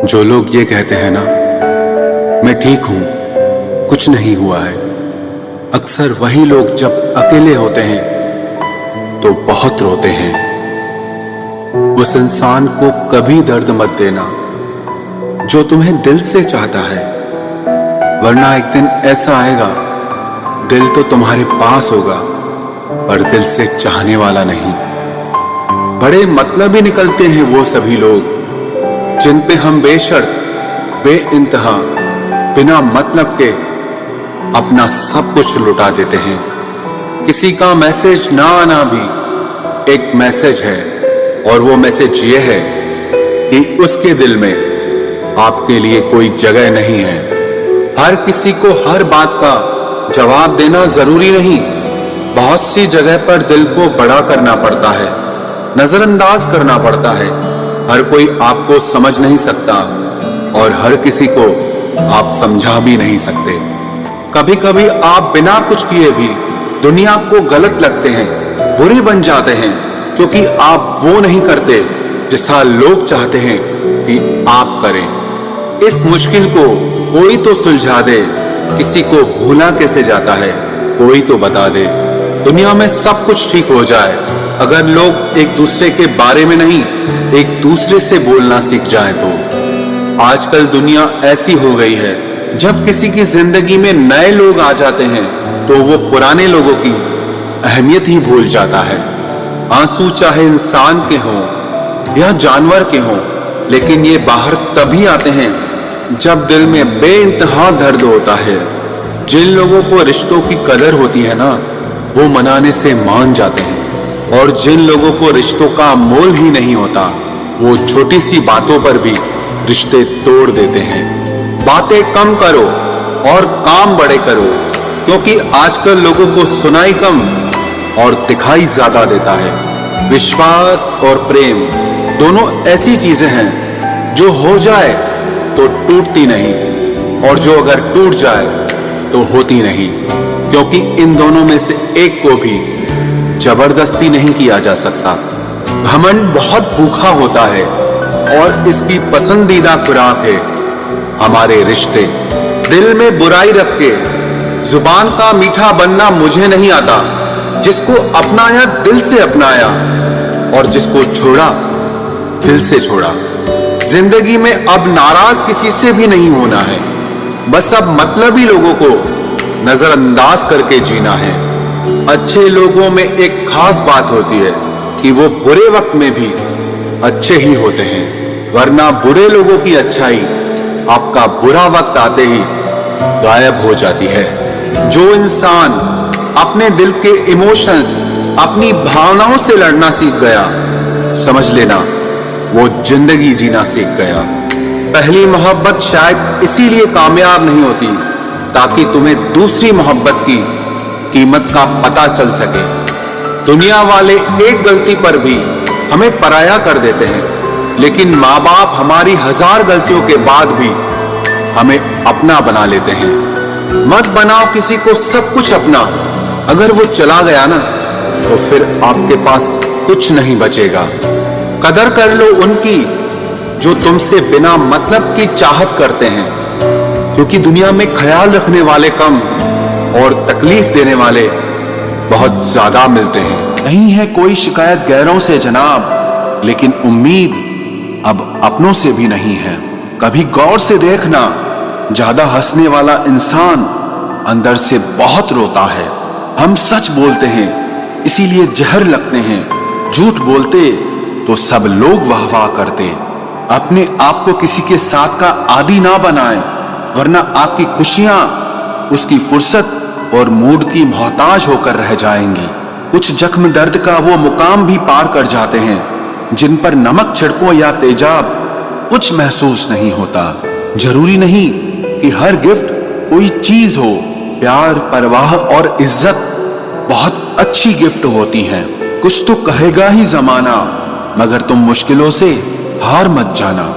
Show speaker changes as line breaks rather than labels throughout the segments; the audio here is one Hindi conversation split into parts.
जो लोग ये कहते हैं ना, मैं ठीक हूं, कुछ नहीं हुआ है, अक्सर वही लोग जब अकेले होते हैं तो बहुत रोते हैं। उस इंसान को कभी दर्द मत देना जो तुम्हें दिल से चाहता है, वरना एक दिन ऐसा आएगा, दिल तो तुम्हारे पास होगा पर दिल से चाहने वाला नहीं। बड़े मतलबी निकलते हैं वो सभी लोग जिन पे हम बेशर्त बेइंतहा बिना मतलब के अपना सब कुछ लुटा देते हैं। किसी का मैसेज ना आना भी एक मैसेज है, और वो मैसेज ये है कि उसके दिल में आपके लिए कोई जगह नहीं है। हर किसी को हर बात का जवाब देना जरूरी नहीं। बहुत सी जगह पर दिल को बड़ा करना पड़ता है, नजरअंदाज करना पड़ता है। हर कोई आपको समझ नहीं सकता और हर किसी को आप समझा भी नहीं सकते। कभी कभी आप बिना कुछ किए भी दुनिया को गलत लगते हैं, बुरे बन जाते हैं, क्योंकि आप वो नहीं करते जैसा लोग चाहते हैं कि आप करें। इस मुश्किल को कोई तो सुलझा दे। किसी को भूला कैसे जाता है, कोई तो बता दे। दुनिया में सब कुछ ठीक हो जाए अगर लोग एक दूसरे के बारे में नहीं, एक दूसरे से बोलना सीख जाएं तो। आजकल दुनिया ऐसी हो गई है, जब किसी की जिंदगी में नए लोग आ जाते हैं तो वो पुराने लोगों की अहमियत ही भूल जाता है। आंसू चाहे इंसान के हों या जानवर के हों, लेकिन ये बाहर तभी आते हैं जब दिल में बेइंतहा दर्द होता है। जिन लोगों को रिश्तों की कदर होती है ना, वो मनाने से मान जाते हैं, और जिन लोगों को रिश्तों का मोल ही नहीं होता, वो छोटी सी बातों पर भी रिश्ते तोड़ देते हैं। बातें कम करो और काम बड़े करो, क्योंकि आजकल लोगों को सुनाई कम और दिखाई ज्यादा देता है। विश्वास और प्रेम दोनों ऐसी चीजें हैं जो हो जाए तो टूटती नहीं, और जो अगर टूट जाए तो होती नहीं, क्योंकि इन दोनों में से एक को भी जबरदस्ती नहीं किया जा सकता। घमंड बहुत भूखा होता है और इसकी पसंदीदा खुराक है हमारे रिश्ते। दिल में बुराई रख के जुबान का मीठा बनना मुझे नहीं आता। जिसको अपनाया दिल से अपनाया, और जिसको छोड़ा दिल से छोड़ा। जिंदगी में अब नाराज किसी से भी नहीं होना है, बस अब मतलबी लोगों को नजरअंदाज करके जीना है। अच्छे लोगों में एक खास बात होती है कि वो बुरे वक्त में भी अच्छे ही होते हैं, वरना बुरे लोगों की अच्छाई आपका बुरा वक्त आते ही गायब हो जाती है। जो इंसान अपने दिल के इमोशंस, अपनी भावनाओं से लड़ना सीख गया, समझ लेना वो जिंदगी जीना सीख गया। पहली मोहब्बत शायद इसीलिए कामयाब नहीं होती ताकि तुम्हें दूसरी मोहब्बत की कीमत का पता चल सके। दुनिया वाले एक गलती पर भी हमें पराया कर देते हैं, लेकिन माँ बाप हमारी 1000 गलतियों के बाद भी हमें अपना बना लेते हैं। मत बनाओ किसी को सब कुछ अपना। अगर वो चला गया ना, तो फिर आपके पास कुछ नहीं बचेगा। कदर कर लो उनकी जो तुमसे बिना मतलब की चाहत करते हैं, क्योंकि दुनिया में ख्याल रखने वाले कम और तकलीफ देने वाले बहुत ज्यादा मिलते हैं। नहीं है कोई शिकायत गैरों से जनाब, लेकिन उम्मीद अब अपनों से भी नहीं है। कभी गौर से देखना, ज्यादा हंसने वाला इंसान अंदर से बहुत रोता है। हम सच बोलते हैं इसीलिए जहर लगते हैं, झूठ बोलते तो सब लोग वाह वाह करते। अपने आप को किसी के साथ का आदी ना बनाएं, वरना आपकी खुशियां उसकी फुर्सत और मूड की मोहताज होकर रह जाएंगी। कुछ जख्म दर्द का वो मुकाम भी पार कर जाते हैं जिन पर नमक छिड़को या तेजाब कुछ महसूस नहीं होता। जरूरी नहीं कि हर गिफ्ट कोई चीज हो। प्यार, परवाह और इज्जत बहुत अच्छी गिफ्ट होती हैं। कुछ तो कहेगा ही जमाना, मगर तुम मुश्किलों से हार मत जाना।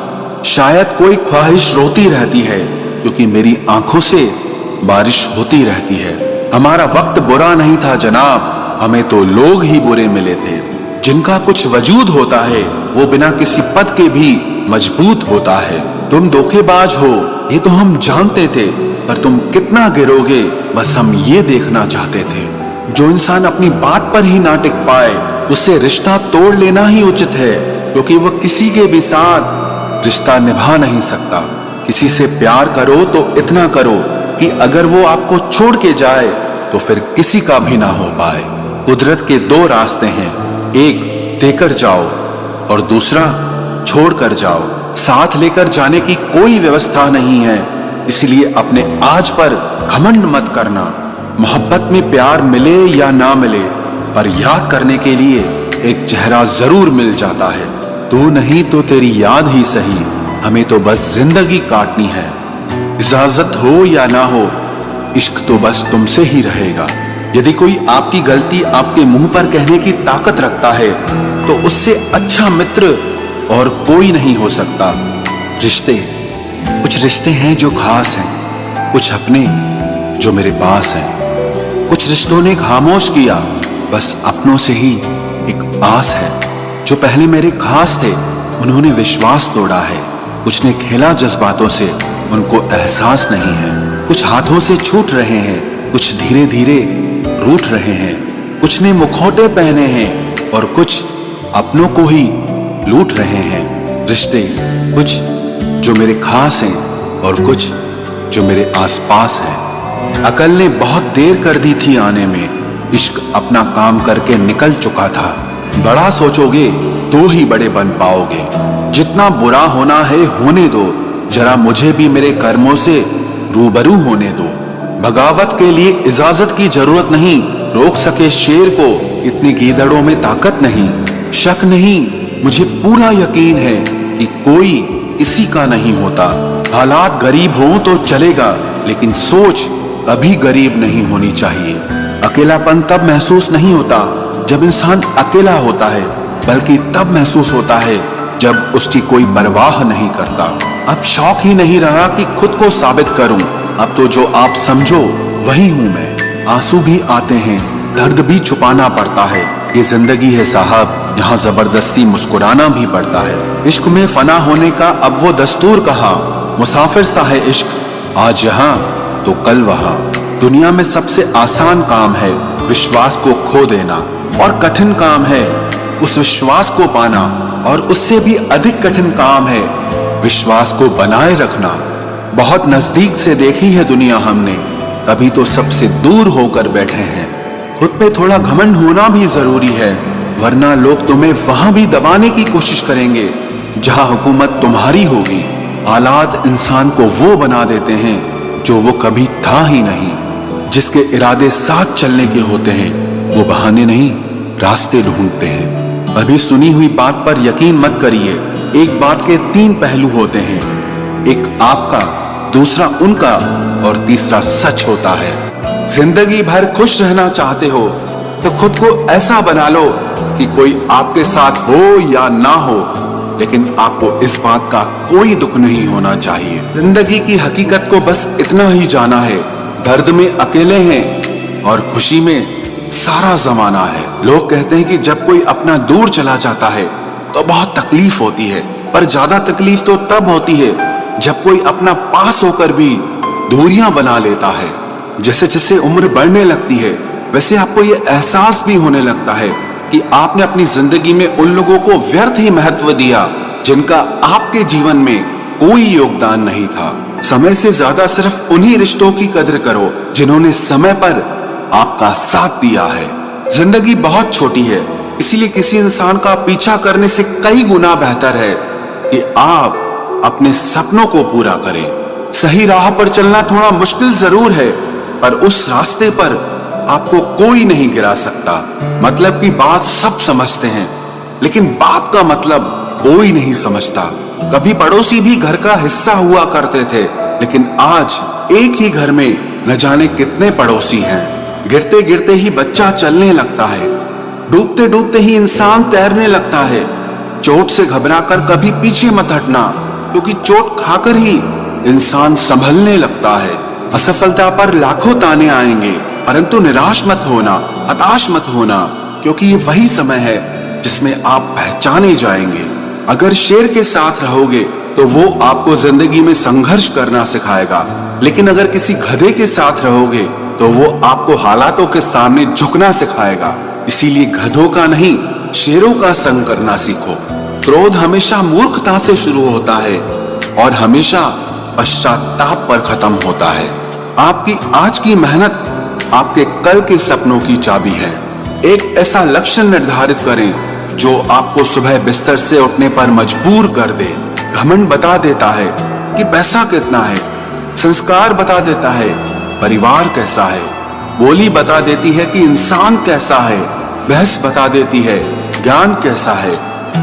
शायद कोई ख्वाहिश रोती रहती है, क्योंकि मेरी आंखों से बारिश होती रहती है। हमारा वक्त बुरा नहीं था जनाब, हमें तो लोग ही बुरे मिले थे। जिनका कुछ वजूद होता है वो बिना किसी पद के भी मजबूत होता है।
तुम धोखेबाज हो ये तो हम जानते थे, पर तुम कितना गिरोगे बस हम ये देखना चाहते थे। जो इंसान अपनी बात पर ही ना टिक पाए उससे रिश्ता तोड़ लेना ही उचित है, क्योंकि वह किसी के भी साथ रिश्ता निभा नहीं सकता। किसी से प्यार करो तो इतना करो कि अगर वो आपको छोड़ के जाए तो फिर किसी का भी ना हो पाए। कुदरत के दो रास्ते हैं, एक देकर जाओ और दूसरा छोड़ कर जाओ। साथ लेकर जाने की कोई व्यवस्था नहीं है, इसलिए अपने आज पर घमंड मत करना। मोहब्बत में प्यार मिले या ना मिले, पर याद करने के लिए एक चेहरा जरूर मिल जाता है। तू नहीं तो तेरी याद ही सही, हमें तो बस जिंदगी काटनी है। इजाजत हो या ना हो, इश्क तो बस तुमसे ही रहेगा। यदि कोई आपकी गलती आपके मुंह पर कहने की ताकत रखता है तो उससे अच्छा मित्र और कोई नहीं हो सकता। रिश्ते, कुछ रिश्ते हैं जो खास हैं, कुछ अपने जो मेरे पास हैं। कुछ रिश्तों ने खामोश किया, बस अपनों से ही एक आस है। जो पहले मेरे खास थे उन्होंने विश्वास तोड़ा है। कुछ ने खेला जज्बातों से, उनको एहसास नहीं है। कुछ हाथों से छूट रहे हैं, कुछ धीरे धीरे रूठ रहे हैं। कुछ ने मुखौटे पहने हैं और कुछ अपनों को ही लूट रहे हैं। रिश्ते, कुछ जो मेरे खास हैं और कुछ जो मेरे आसपास हैं। अकल ने बहुत देर कर दी थी आने में, इश्क अपना काम करके निकल चुका था। बड़ा सोचोगे तो ही बड़े बन पाओगे। जितना बुरा होना है होने दो, जरा मुझे भी मेरे कर्मों से रूबरू होने दो। बगावत के लिए इजाजत की जरूरत नहीं, रोक सके शेर को इतनी गीदड़ों में ताकत नहीं। शक नहीं, मुझे पूरा यकीन है कि कोई किसी का नहीं होता। हालात गरीब हों तो चलेगा, लेकिन सोच कभी गरीब नहीं होनी चाहिए। अकेलापन तब महसूस नहीं होता जब इंसान अकेला होता है, बल्कि तब महसूस होता है जब उसकी कोई परवाह नहीं करता। अब शौक ही नहीं रहा कि खुद को साबित करूं, अब तो जो आप समझो वही हूं मैं। आंसू भी आते हैं, दर्द भी छुपाना पड़ता है, ये जिंदगी है साहब, यहाँ जबरदस्ती मुस्कुराना भी पड़ता है। इश्क में फना होने का अब वो दस्तूर कहा, मुसाफिर सा है इश्क, आज यहाँ तो कल वहाँ। दुनिया में सबसे आसान काम है विश्वास को खो देना, और कठिन काम है उस विश्वास को पाना, और उससे भी अधिक कठिन काम है विश्वास को बनाए रखना। बहुत नजदीक से देखी है दुनिया हमने, तभी तो सबसे दूर होकर बैठे हैं। खुद पे थोड़ा घमंड होना भी जरूरी है, वरना लोग तुम्हें वहां भी दबाने की कोशिश करेंगे जहां हुकूमत तुम्हारी होगी। हालात इंसान को वो बना देते हैं जो वो कभी था ही नहीं। जिसके इरादे साथ चलने के होते हैं वो बहाने नहीं रास्ते ढूंढते हैं। अभी सुनी हुई बात पर यकीन मत करिए, एक बात के तीन पहलू होते हैं, एक आपका, दूसरा उनका और तीसरा सच होता है। जिंदगी भर खुश रहना चाहते हो तो खुद को ऐसा बना लो कि कोई आपके साथ हो या ना हो, लेकिन आपको इस बात का कोई दुख नहीं होना चाहिए। जिंदगी की हकीकत को बस इतना ही जाना है, दर्द में अकेले हैं और खुशी में सारा जमाना है। लोग कहते हैं कि जब कोई अपना दूर चला जाता है तो बहुत तकलीफ होती है, पर ज्यादा तकलीफ तो तब होती है जब कोई अपना पास होकर भी दूरियां बना लेता है। जैसे जैसे उम्र बढ़ने लगती है वैसे आपको ये एहसास भी होने लगता है कि आपने अपनी जिंदगी में उन लोगों को व्यर्थ ही महत्व दिया जिनका आपके जीवन में कोई योगदान नहीं था। समय से ज्यादा सिर्फ उन्हीं रिश्तों की कदर करो जिन्होंने समय पर आपका साथ दिया है। जिंदगी बहुत छोटी है, इसीलिए किसी इंसान का पीछा करने से कई गुना बेहतर है कि आप अपने सपनों को पूरा करें। सही राह पर चलना थोड़ा मुश्किल जरूर है, पर उस रास्ते पर आपको कोई नहीं गिरा सकता। मतलब की बात सब समझते हैं, लेकिन बात का मतलब कोई नहीं समझता। कभी पड़ोसी भी घर का हिस्सा हुआ करते थे, लेकिन आज एक ही घर में न जाने कितने पड़ोसी हैं। गिरते गिरते ही बच्चा चलने लगता है, डूबते डूबते ही इंसान तैरने लगता है। चोट से घबराकर कभी पीछे मत हटना, क्योंकि चोट खाकर ही इंसान संभलने लगता है। असफलता पर लाखों ताने आएंगे, परंतु निराश मत होना, हताश मत होना, क्योंकि ये वही समय है जिसमें आप पहचाने जाएंगे। अगर शेर के साथ रहोगे तो वो आपको जिंदगी में संघर्ष करना सिखाएगा। लेकिन अगर किसी गधे के साथ रहोगे तो वो आपको हालातों के सामने झुकना सिखाएगा। इसीलिए गधों का नहीं, शेरों का संग करना सीखो। क्रोध हमेशा मूर्खता से शुरू होता है और हमेशा पश्चाताप पर खत्म होता है। आपकी आज की मेहनत आपके कल के सपनों की चाबी है। एक ऐसा लक्ष्य निर्धारित करें जो आपको सुबह बिस्तर से उठने पर मजबूर कर दे। घमंड बता देता है कि पैसा कितना है, संस्कार बता देता है परिवार कैसा है, बोली बता देती है कि इंसान कैसा है, बहस बता देती है ज्ञान कैसा है,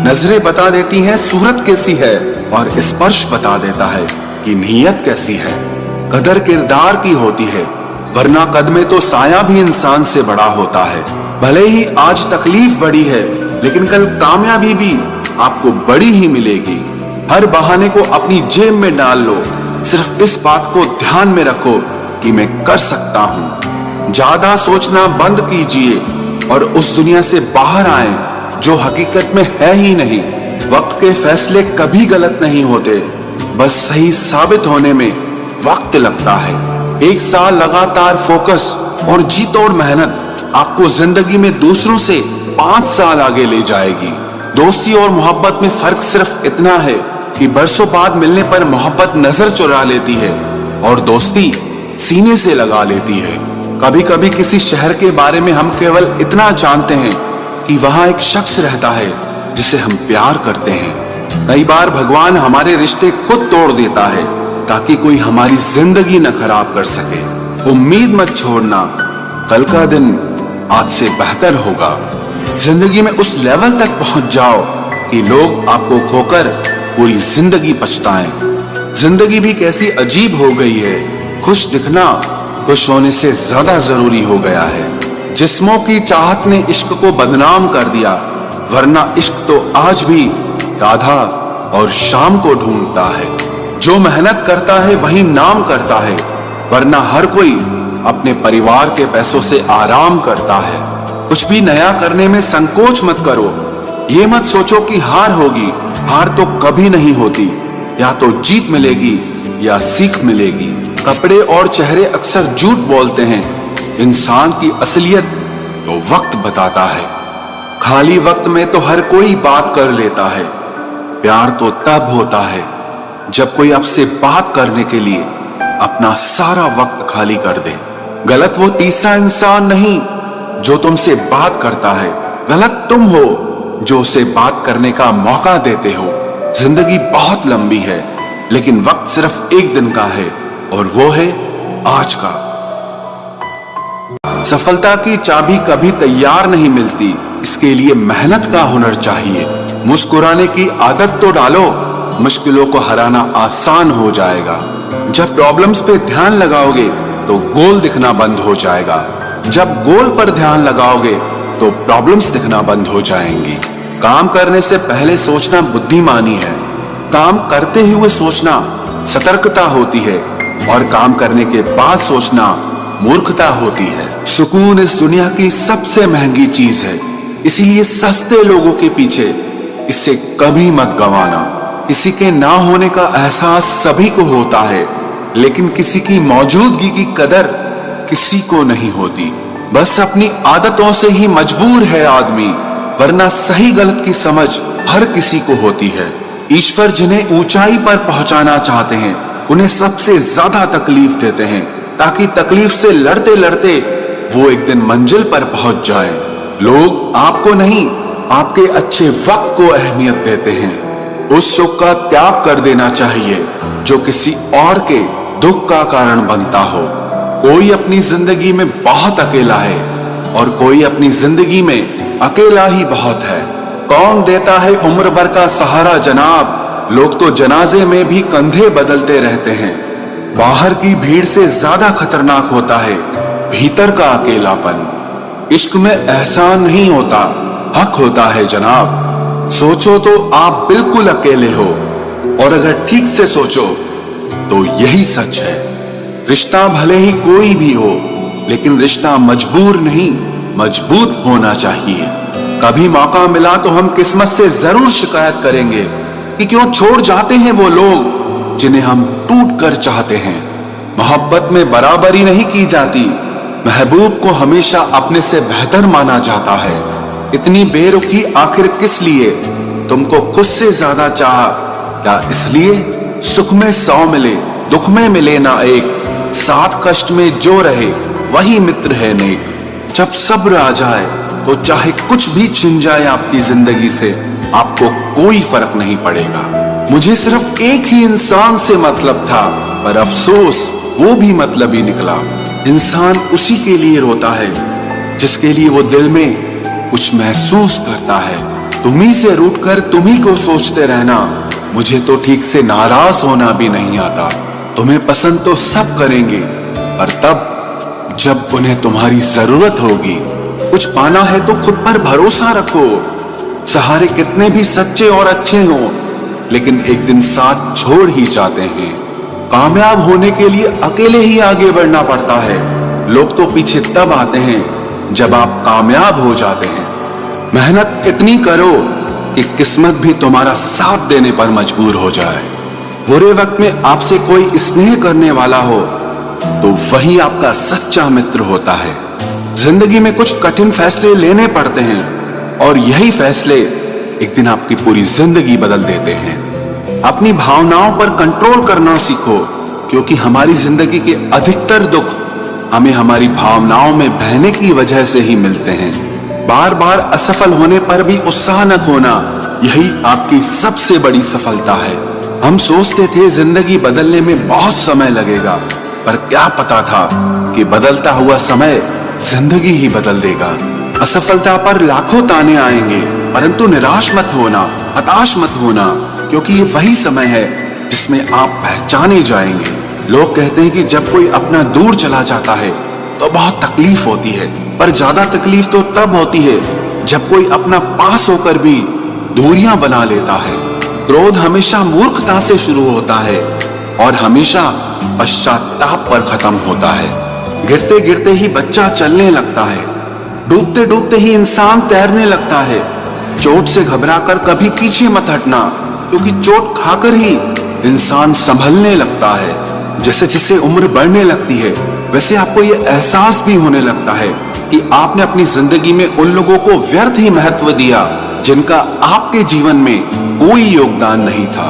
नजरें बता देती हैं सूरत कैसी है और स्पर्श बता देता है कि नीयत कैसी है। कदर किरदार की होती है, वरना कद में तो साया भी इंसान से बड़ा होता है। भले ही आज तकलीफ बड़ी है, लेकिन कल कामयाबी भी आपको बड़ी ही मिलेगी। हर बहाने को अपनी जेब में डाल लो, सिर्फ इस बात को ध्यान में रखो कि मैं कर सकता हूं। ज्यादा सोचना बंद कीजिए और उस दुनिया से बाहर आए जो हकीकत में है ही नहीं। वक्त के फैसले कभी गलत नहीं होते, बस सही साबित होने में वक्त लगता है। 1 साल लगातार फोकस और जी तोड़ मेहनत आपको जिंदगी में दूसरों से 5 साल आगे ले जाएगी। दोस्ती और मोहब्बत में फर्क सिर्फ इतना है कि बरसों बाद मिलने पर मोहब्बत नजर चुरा लेती है और दोस्ती सीने से लगा लेती है। कभी कभी किसी शहर के बारे में हम केवल इतना जानते हैं कि वहां एक शख्स रहता है जिसे हम प्यार करते हैं। कई बार भगवान हमारे रिश्ते खुद तोड़ देता है ताकि कोई हमारी जिंदगी न खराब कर सके। उम्मीद मत छोड़ना, कल का दिन आज से बेहतर होगा। जिंदगी में उस लेवल तक पहुंच जाओ कि लोग आपको खोकर पूरी जिंदगी पछताएं। जिंदगी भी कैसी अजीब हो गई है, खुश दिखना खुश होने से ज्यादा जरूरी हो गया है। जिस्मों की चाहत ने इश्क को बदनाम कर दिया, वरना इश्क तो आज भी राधा और शाम को ढूंढता है। जो मेहनत करता है वही नाम करता है, वरना हर कोई अपने परिवार के पैसों से आराम करता है। कुछ भी नया करने में संकोच मत करो। ये मत सोचो कि हार होगी, हार तो कभी नहीं होती। या तो जीत मिलेगी या सीख मिलेगी। कपड़े और चेहरे अक्सर झूठ बोलते हैं, इंसान की असलियत तो वक्त बताता है। खाली वक्त में तो हर कोई बात कर लेता है, प्यार तो तब होता है जब कोई आपसे बात करने के लिए अपना सारा वक्त खाली कर दे। गलत वो तीसरा इंसान नहीं जो तुमसे बात करता है, गलत तुम हो जो उसे बात करने का मौका देते हो। जिंदगी बहुत लंबी है, लेकिन वक्त सिर्फ एक दिन का है और वो है आज का। सफलता की चाबी कभी तैयार नहीं मिलती, इसके लिए मेहनत का हुनर चाहिए। मुस्कुराने की आदत तो डालो, मुश्किलों को हराना आसान हो जाएगा। जब प्रॉब्लम्स पे ध्यान लगाओगे तो गोल दिखना बंद हो जाएगा। जब गोल पर ध्यान लगाओगे तो प्रॉब्लम्स दिखना बंद हो जाएंगी। काम करने से पहले सोचना बुद्धिमानी है, काम करते हुए सोचना सतर्कता होती है और काम करने के बाद सोचना मूर्खता होती है। सुकून इस दुनिया की सबसे महंगी चीज है, इसीलिए सस्ते लोगों के पीछे इसे कभी मत गंवाना। किसी के ना होने का एहसास सभी को होता है, लेकिन किसी की मौजूदगी की कदर किसी को नहीं होती। बस अपनी आदतों से ही मजबूर है आदमी, वरना सही गलत की समझ हर किसी को होती है। ईश्वर जिन्हें ऊंचाई पर पहुंचाना चाहते हैं उन्हें सबसे ज्यादा तकलीफ देते हैं, ताकि तकलीफ से लड़ते लड़ते वो एक दिन मंजिल पर पहुंच जाए। लोग आपको नहीं, आपके अच्छे वक्त को अहमियत देते हैं। उस सुख का त्याग कर देना चाहिए जो किसी और के दुख का कारण बनता हो। कोई अपनी जिंदगी में बहुत अकेला है और कोई अपनी जिंदगी में अकेला ही बहुत है। कौन देता है उम्र भर का सहारा जनाब, लोग तो जनाजे में भी कंधे बदलते रहते हैं। बाहर की भीड़ से ज्यादा खतरनाक होता है भीतर का अकेलापन। इश्क में एहसान नहीं होता, हक होता है जनाब। सोचो तो आप बिल्कुल अकेले हो, और अगर ठीक से सोचो तो यही सच है। रिश्ता भले ही कोई भी हो, लेकिन रिश्ता मजबूर नहीं मजबूत होना चाहिए। कभी मौका मिला तो हम किस्मत से जरूर शिकायत करेंगे, कि क्यों छोड़ जाते हैं वो लोग जिन्हें हम टूट कर चाहते हैं। मोहब्बत में बराबरी नहीं की जाती। महबूब को हमेशा अपने से बेहतर माना जाता है। इतनी बेरुखी आखिर किस लिए? तुमको खुद से ज्यादा चाहा, क्या इसलिए सुख में 100 मिले, दुख में मिले ना एक, साथ कष्ट में जो रहे वही मित्र है नेक। जब सब्र आ जाए तो चाहे कुछ भी छिन जाए आपकी जिंदगी से, आपको कोई फर्क नहीं पड़ेगा। मुझे सिर्फ एक ही इंसान से मतलब था, पर अफसोस वो भी मतलबी निकला। इंसान उसी के लिए रोता है जिसके लिए वो दिल में कुछ महसूस करता है। तुम्ही से रूठकर तुम्ही को सोचते रहना, मुझे तो ठीक से नाराज होना भी नहीं आता। तुम्हें पसंद तो सब करेंगे, पर तब जब उन्हें तुम्हारी जरूरत होगी। कुछ पाना है तो खुद पर भरोसा रखो। सहारे कितने भी सच्चे और अच्छे हों, लेकिन एक दिन साथ छोड़ ही जाते हैं। कामयाब होने के लिए अकेले ही आगे बढ़ना पड़ता है। लोग तो पीछे तब आते हैं जब आप कामयाब हो जाते हैं। मेहनत इतनी करो कि किस्मत भी तुम्हारा साथ देने पर मजबूर हो जाए। बुरे वक्त में आपसे कोई स्नेह करने वाला हो तो वही आपका सच्चा मित्र होता है। जिंदगी में कुछ कठिन फैसले लेने पड़ते हैं और यही फैसले एक दिन आपकी पूरी जिंदगी बदल देते हैं। अपनी भावनाओं पर कंट्रोल करना सीखो, क्योंकि हमारी जिंदगी के अधिकतर दुख हमें हमारी भावनाओं में बहने की वजह से ही मिलते हैं। बार बार असफल होने पर भी उत्साह न खोना, यही आपकी सबसे बड़ी सफलता है। हम सोचते थे जिंदगी बदलने में बहुत समय लगेगा, पर क्या पता था कि बदलता हुआ समय जिंदगी ही बदल देगा। असफलता पर लाखों ताने आएंगे, परंतु निराश मत होना, हताश मत होना, क्योंकि ये वही समय है जिसमें आप पहचाने जाएंगे। लोग कहते हैं कि जब कोई अपना दूर चला जाता है तो बहुत तकलीफ होती है, पर ज्यादा तकलीफ तो तब होती है जब कोई अपना पास होकर भी दूरियां बना लेता है। क्रोध हमेशा मूर्खता से शुरू होता है और हमेशा पश्चाताप पर खत्म होता है। गिरते गिरते ही बच्चा चलने लगता है, डूबते डूबते ही इंसान तैरने लगता है। चोट से घबराकर कभी पीछे मत हटना, क्योंकि चोट खाकर ही इंसान संभलने लगता है। जैसे जैसे उम्र बढ़ने लगती है, वैसे आपको ये एहसास भी होने लगता है कि आपने अपनी जिंदगी में उन लोगों को व्यर्थ ही महत्व दिया जिनका आपके जीवन में कोई योगदान नहीं था।